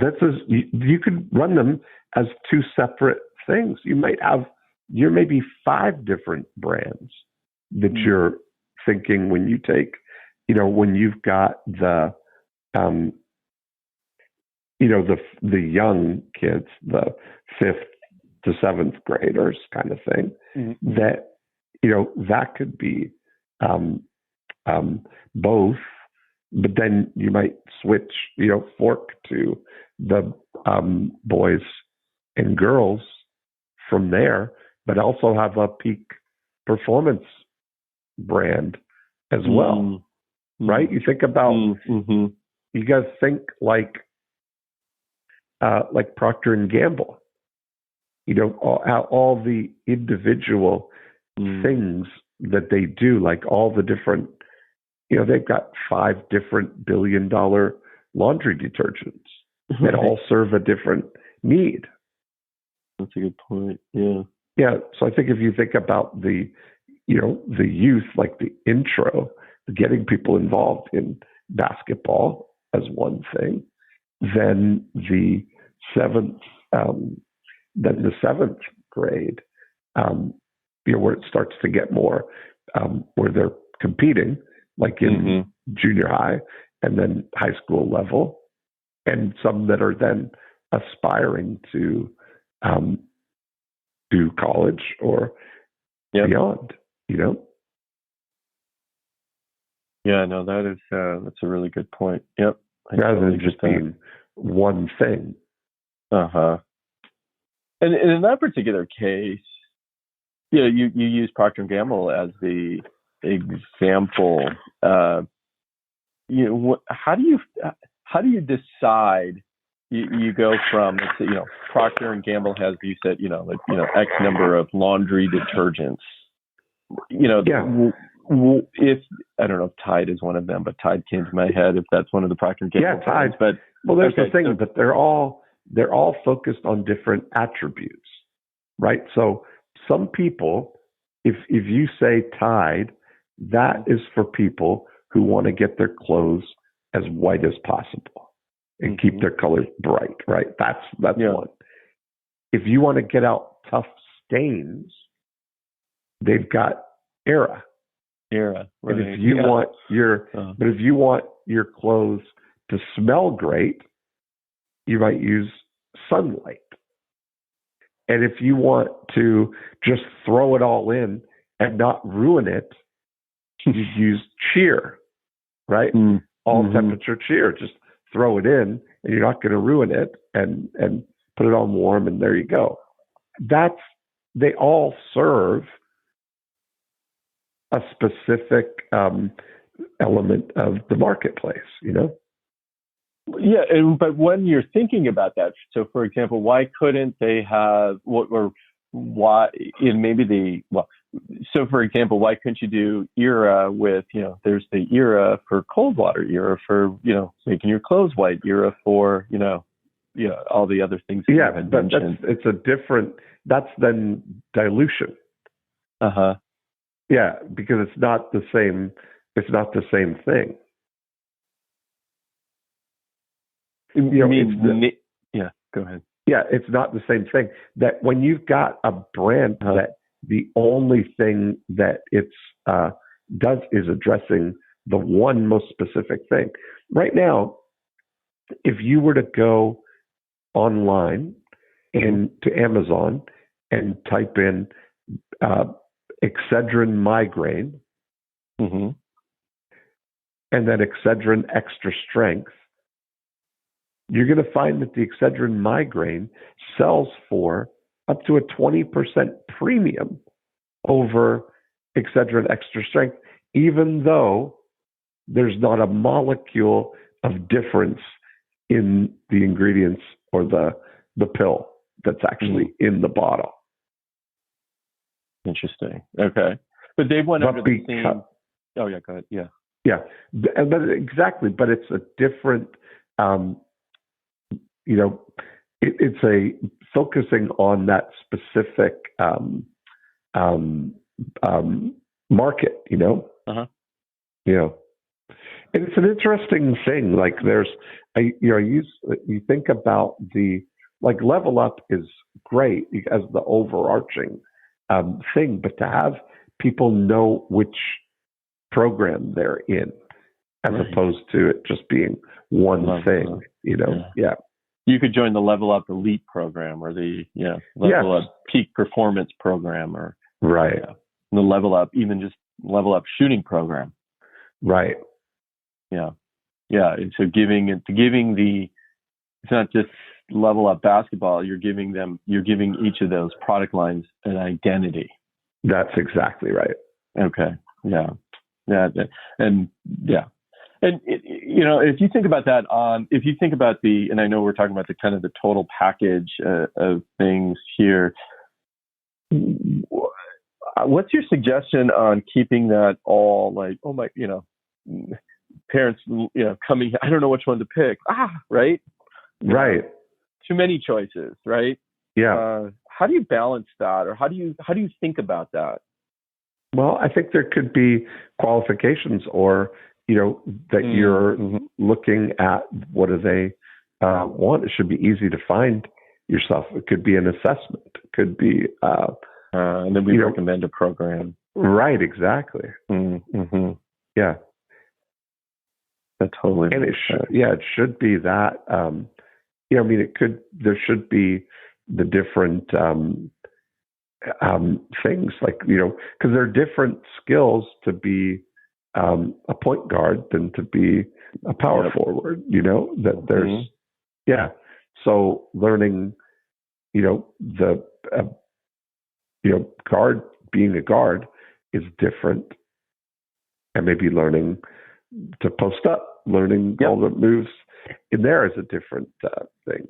you could run them as two separate things. You might have maybe 5 different brands that you're thinking when you take, when you've got the the young kids, the 5th to 7th graders kind of thing, that, that could be both, but then you might switch, fork to the boys and girls from there, but also have a peak performance brand as well, right? You think about, you guys think like Procter and Gamble, all the individual things that they do, like all the different, they've got 5 different billion-dollar laundry detergents that all serve a different need. That's a good point. Yeah. Yeah. So I think if you think about the youth, like the intro, getting people involved in basketball as one thing, then the seventh grade, where it starts to get more, where they're competing, like in junior high and then high school level, and some that are then aspiring to do college or beyond, Yeah, no, that's a really good point. Yep. Rather than just being one thing. And in that particular case, you use Procter and Gamble as the example. How do you decide? You go from, let's say, Procter and Gamble has, you said, X number of laundry detergents. If I don't know if Tide is one of them, but Tide came to my head if that's one of the Procter and Gamble. Yeah, Tide. But there's the thing, but they're all focused on different attributes, right? So some people, if you say Tide, that is for people who want to get their clothes as white as possible and keep their colors bright, right? That's one. If you want to get out tough stains, they've got Era. Right. And if you want but if you want your clothes to smell great, you might use Sunlight. And if you want to just throw it all in and not ruin it, you use Cheer, right? All temperature Cheer. Just throw it in, and you're not going to ruin it, and put it on warm, and there you go. They all serve a specific element of the marketplace, Yeah, but when you're thinking about that, so for example, why couldn't they have so for example, why couldn't you do Era with, there's the Era for cold water, Era for, making your clothes white, Era for, all the other things. Yeah, but that's then dilution. Yeah, because it's not the same thing. Yeah, go ahead. Yeah, it's not the same thing. That when you've got a brand that the only thing that it's does is addressing the one most specific thing. Right now, if you were to go online and to Amazon and type in Excedrin migraine, and then Excedrin extra strength, you're going to find that the Excedrin migraine sells for up to a 20% premium over Excedrin extra strength, even though there's not a molecule of difference in the ingredients or the pill that's actually in the bottle. Interesting. Okay. But they went under the same... Oh, yeah, go ahead. Yeah. Yeah. But exactly. But it's a different... it's a focusing on that specific market, and it's an interesting thing. Like you think about Level Up is great as the overarching thing, but to have people know which program they're in, as opposed to it just being one thing, Yeah. You could join the Level Up Elite program or the Level Up Peak Performance program, or the Level Up, even just Level Up Shooting program. Right. Yeah. And so it's not just Level Up basketball. You're giving each of those product lines an identity. That's exactly right. Okay. Yeah. Yeah. And yeah. And, if you think about that if you think about and I know we're talking about the kind of the total package of things here, what's your suggestion on keeping that all like, oh my, parents, coming, I don't know which one to pick. Right. Right. Too many choices. Right. Yeah. How do you balance that, or how do you think about that? Well, I think there could be qualifications, or that you're looking at what do they want. It should be easy to find yourself. It could be an assessment. It could be, and then we recommend a program. Right. Exactly. Mm-hmm. Yeah. That totally. And it should be that. There should be the different things, like, because there are different skills to be a point guard than to be a power forward, that there's, so learning, the, guard, being a guard is different, and maybe learning to post up, learning all the moves in there is a different thing,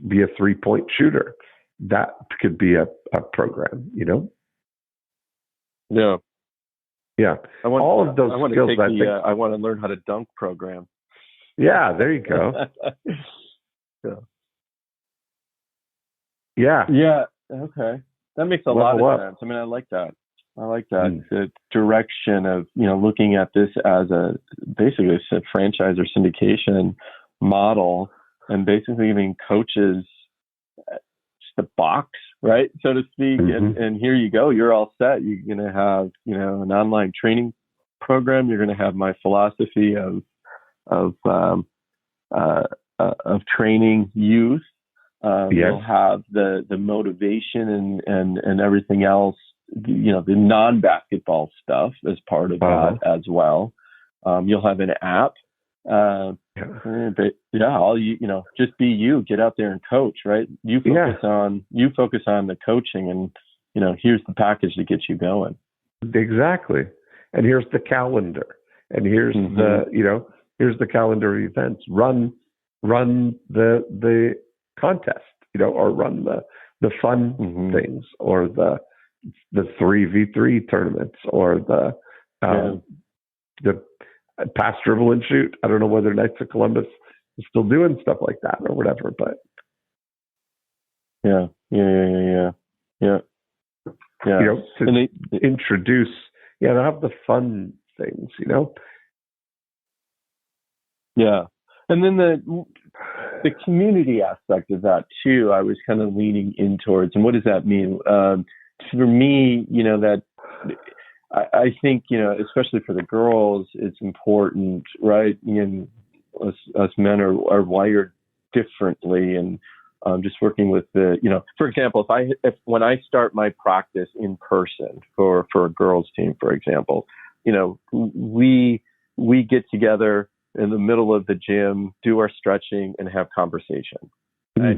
be a 3-point shooter. That could be a program, Yeah. Yeah. All of those skills. I want to learn how to dunk program. Yeah, there you go. Yeah. Yeah. Okay. That makes a lot of sense. I mean, I like that. The direction of, looking at this as basically a franchise or syndication model, and basically giving coaches just a box, right, so to speak. And here you go. You're all set. You're going to have, an online training program. You're going to have my philosophy of training youth. You'll have the motivation and everything else, the non-basketball stuff as part of that as well. You'll have an app. Just be you. Get out there and coach, right? You focus on the coaching, and here's the package that gets you going. Exactly. And here's the calendar, and here's here's the calendar of events. Run the contest, or run the fun things, or the 3v3 tournaments, or the pass, dribble, and shoot. I don't know whether Knights of Columbus is still doing stuff like that or whatever, but yeah. To introduce, to have the fun things, Yeah. And then the community aspect of that too, I was kind of leaning in towards. And what does that mean? For me, that I think, especially for the girls, it's important, right? And us men are wired differently, and just working with for example, when I start my practice in person for a girls team, for example, we get together in the middle of the gym, do our stretching, and have conversation. Right?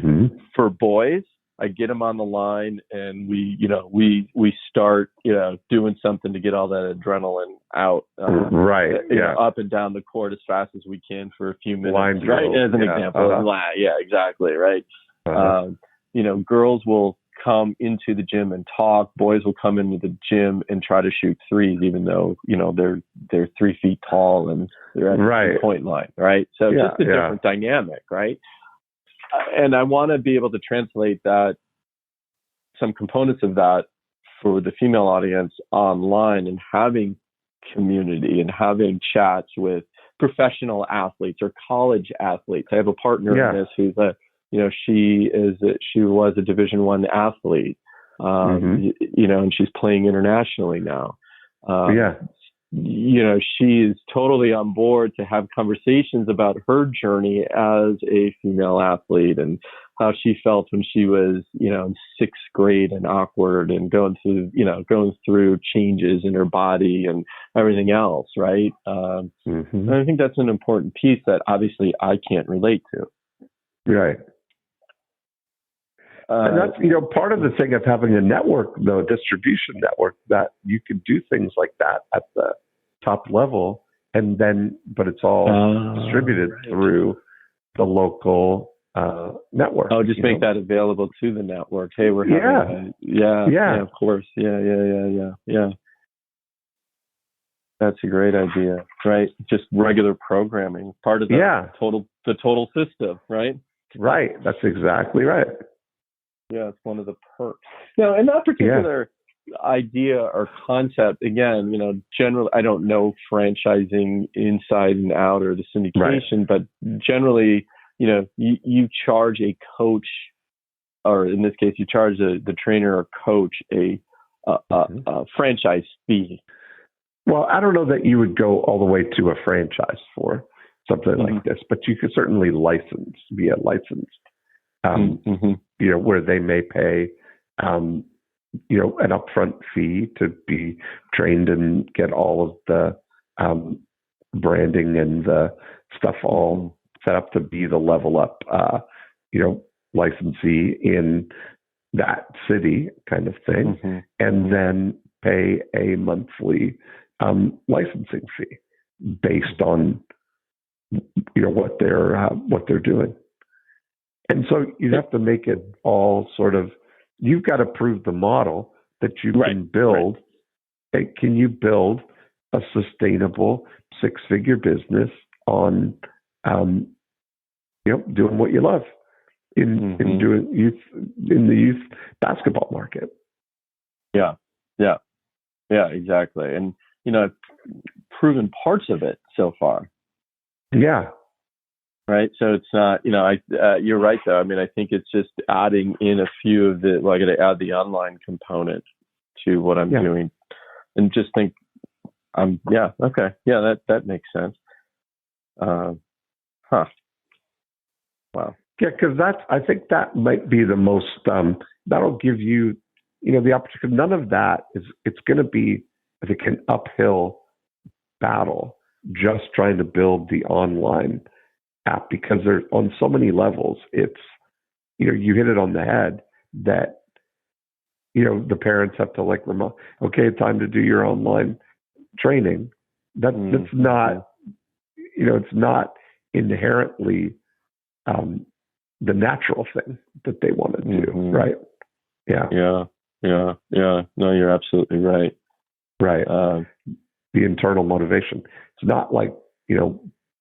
For boys, I get them on the line, and we start, doing something to get all that adrenaline out. Up and down the court as fast as we can for a few minutes. Line right? drills. As an example. Yeah, exactly. Right. Girls will come into the gym and talk. Boys will come into the gym and try to shoot threes, even though, they're 3 feet tall and they're at the point line. Right. So just a different dynamic. Right. And I want to be able to translate some components of that for the female audience online, and having community and having chats with professional athletes or college athletes. I have a partner in this who's she was a Division I athlete, and she's playing internationally now. She is totally on board to have conversations about her journey as a female athlete, and how she felt when she was, in 6th grade and awkward, and going through changes in her body and everything else. Right. And I think that's an important piece that obviously I can't relate to. Right. And that's, part of the thing of having a network, though, a distribution network, that you can do things like that at the top level, and then, but it's all distributed through the local network. Oh, just make that available to the network. Hey, we're having yeah, of course. Yeah. That's a great idea, right? Just regular programming, part of the total system, right? Right. That's exactly right. Yeah, it's one of the perks. Now, in that particular idea or concept, again, generally, I don't know franchising inside and out or the syndication, but generally, you charge a coach, or in this case, you charge the trainer or coach a franchise fee. Well, I don't know that you would go all the way to a franchise for something like this, but you could certainly be licensed, where they may pay, an upfront fee to be trained and get all of the branding and the stuff all set up to be the level up, licensee in that city kind of thing, and then pay a monthly licensing fee based on what they're doing. And so you'd have to make it all sort of, you've got to prove the model that you can build. Right. Can you build a sustainable 6-figure business on doing what you love in doing in the youth basketball market? Yeah, exactly. And I've proven parts of it so far. Yeah. Right. So it's not, you're right though. I mean, I think it's just adding in a few of I got to add the online component to what I'm doing, and just think, okay. Yeah, that makes sense. Wow. Yeah. Cause I think that might be the most, that'll give you, the opportunity. None of that it's going to be, I think, an uphill battle just trying to build the online app, because there's on so many levels. It's, you hit it on the head that, the parents have to okay, time to do your online training. That's not, it's not inherently the natural thing that they want to do. Right. Yeah. No, you're absolutely right. Right. The internal motivation. It's not like,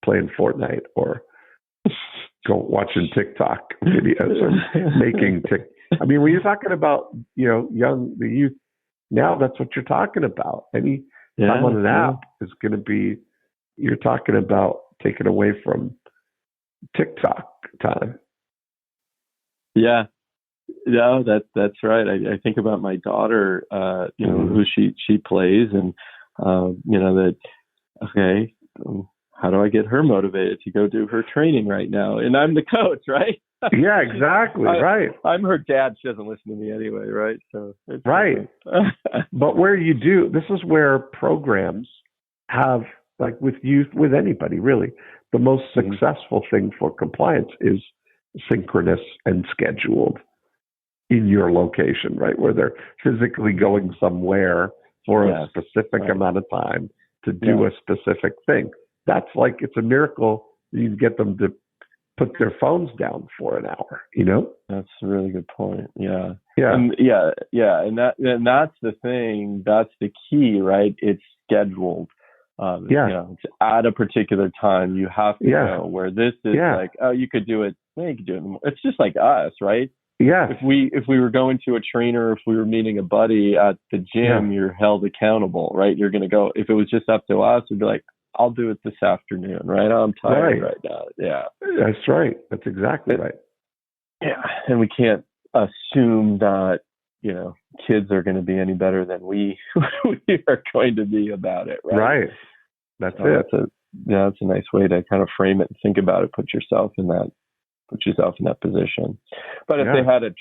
playing Fortnite or watching TikTok videos or making I mean, when you're talking about, the youth, now that's what you're talking about. Any time on an app is going to be, you're talking about taking away from TikTok time. Yeah. No, that's right. I think about my daughter, who she plays, and that. Okay, how do I get her motivated to go do her training right now? And I'm the coach, right? Yeah, exactly. Right. I'm her dad. She doesn't listen to me anyway, right? So it's right. But where you do, this is where programs have, like with youth, with anybody really, the most successful thing for compliance is synchronous and scheduled in your location, right? Where they're physically going somewhere for a specific amount of time to do a specific thing. That's like, it's a miracle you can get them to put their phones down for an hour, That's a really good point. Yeah. Yeah. And And that's the thing. That's the key, right? It's scheduled. It's at a particular time. You have to know where this is like, oh, you could do it. Well, you could do it. It's just like us, right? Yeah. If we were going to a trainer, if we were meeting a buddy at the gym, you're held accountable, right? You're going to go. If it was just up to us, we'd be like, I'll do it this afternoon, right? I'm tired right now. Yeah. That's right. That's exactly right. Yeah. And we can't assume that, kids are going to be any better than we are going to be about it, right? Right. That's it. That's a nice way to kind of frame it and think about it. Put yourself in that position. But if they had a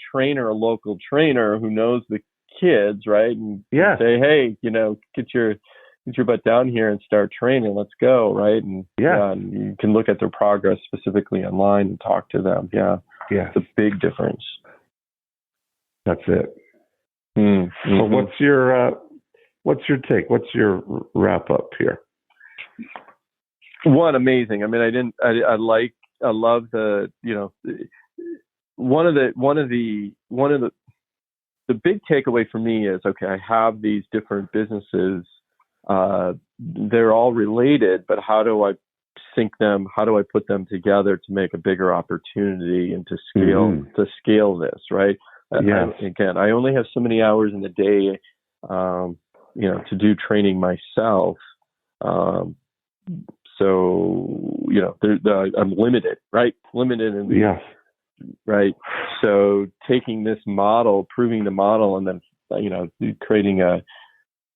local trainer who knows the kids, right? And say, hey, get your butt down here and start training. Let's go, right? And and you can look at their progress specifically online and talk to them. Yeah. It's a big difference. That's it. Mm-hmm. So what's your take? What's your wrap up here? One, amazing. I mean, I love the, one of the big takeaway for me is, okay, I have these different businesses. They're all related, but how do I sync them? How do I put them together to make a bigger opportunity and to scale this, right? Yes. I only have so many hours in the day, to do training myself. So, I'm limited, right? Limited in yes. Right. So taking this model, proving the model, and then, creating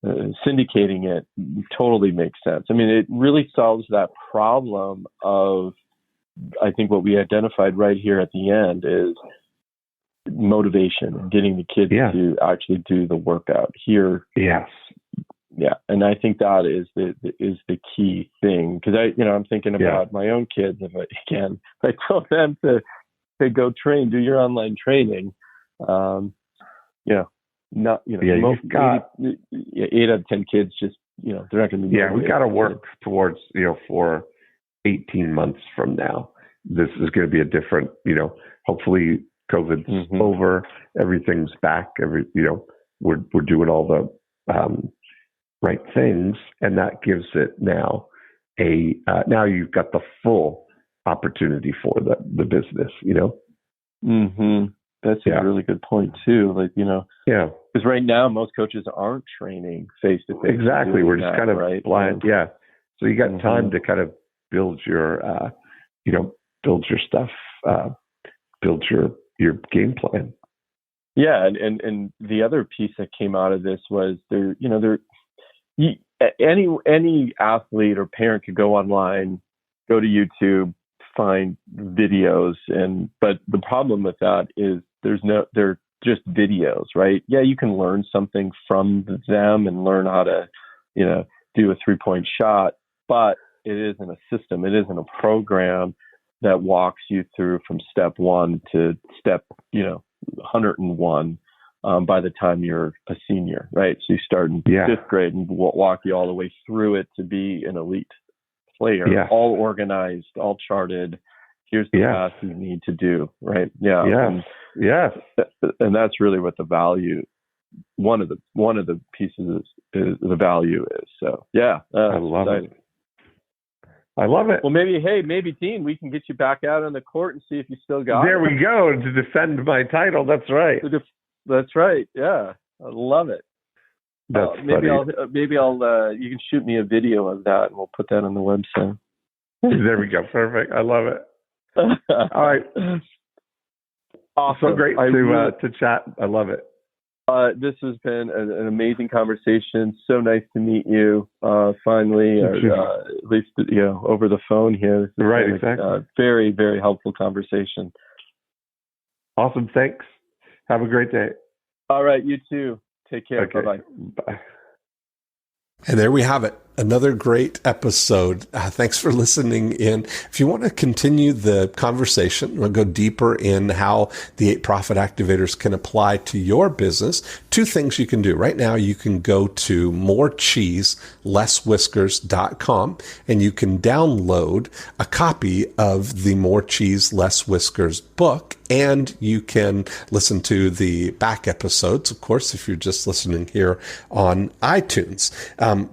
syndicating it totally makes sense. I mean, it really solves that problem of, I think what we identified right here at the end is motivation and getting the kids to actually do the workout here. Yes. Yeah. And I think that is the key thing. Cause I'm thinking about my own kids. If I tell them to go train, do your online training. You've got 8 out of 10 kids just, they're not going to be. Yeah. We got to work towards, for 18 months from now, this is going to be a different, hopefully COVID's over, everything's back, we're doing all the, right things. And that gives it now now you've got the full opportunity for the business, Mm-hmm. That's a really good point too. Because right now most coaches aren't training face to face. Exactly. We're just kind of blind. Yeah. So you got time to kind of build your, build your stuff, build your game plan. Yeah. And the other piece that came out of this was any athlete or parent could go online, go to YouTube, find videos, but the problem with that is they're just videos, right? Yeah, you can learn something from them and learn how to, do a 3-point shot, but it isn't a system. It isn't a program that walks you through from step 1 to step, 101. By the time you're a senior, right? So you start in 5th grade and walk you all the way through it to be an elite player, all organized, all charted. Here's the path you need to do, right? Yeah. And that's really what the value, one of the pieces is the value is. So I love it. I love it. Well, maybe Dean, we can get you back out on the court and see if you still got there it. There we go, to defend my title. That's right. That's right. Yeah. I love it. That's maybe I'll you can shoot me a video of that and we'll put that on the website. There we go. Perfect. I love it. All right. Awesome. So great to chat. I love it. This has been an amazing conversation. So nice to meet you. Finally, at least, over the phone here. Right. Exactly. Very, very helpful conversation. Awesome. Thanks. Have a great day. All right. You too. Take care. Okay. Bye-bye. Bye. And there we have it. Another great episode. Thanks for listening in. If you want to continue the conversation, we'll go deeper in how the 8 profit activators can apply to your business. 2 things you can do. Right now, you can go to morecheeselesswhiskers.com and you can download a copy of the More Cheese Less Whiskers book. And you can listen to the back episodes, of course, if you're just listening here on iTunes.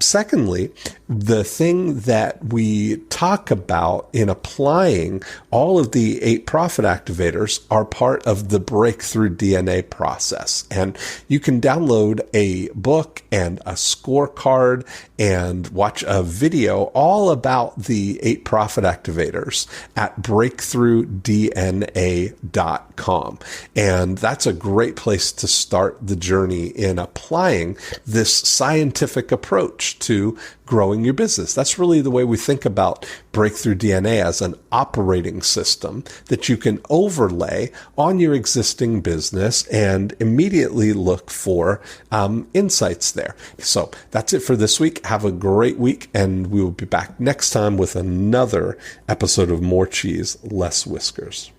Secondly, the thing that we talk about in applying all of the 8 profit activators are part of the breakthrough DNA process. And you can download a book and a scorecard and watch a video all about the 8 profit activators at breakthroughdna.com. And that's a great place to start the journey in applying this scientific approach to growing your business. That's really the way we think about Breakthrough DNA, as an operating system that you can overlay on your existing business and immediately look for insights there. So that's it for this week. Have a great week, and we will be back next time with another episode of More Cheese, Less Whiskers.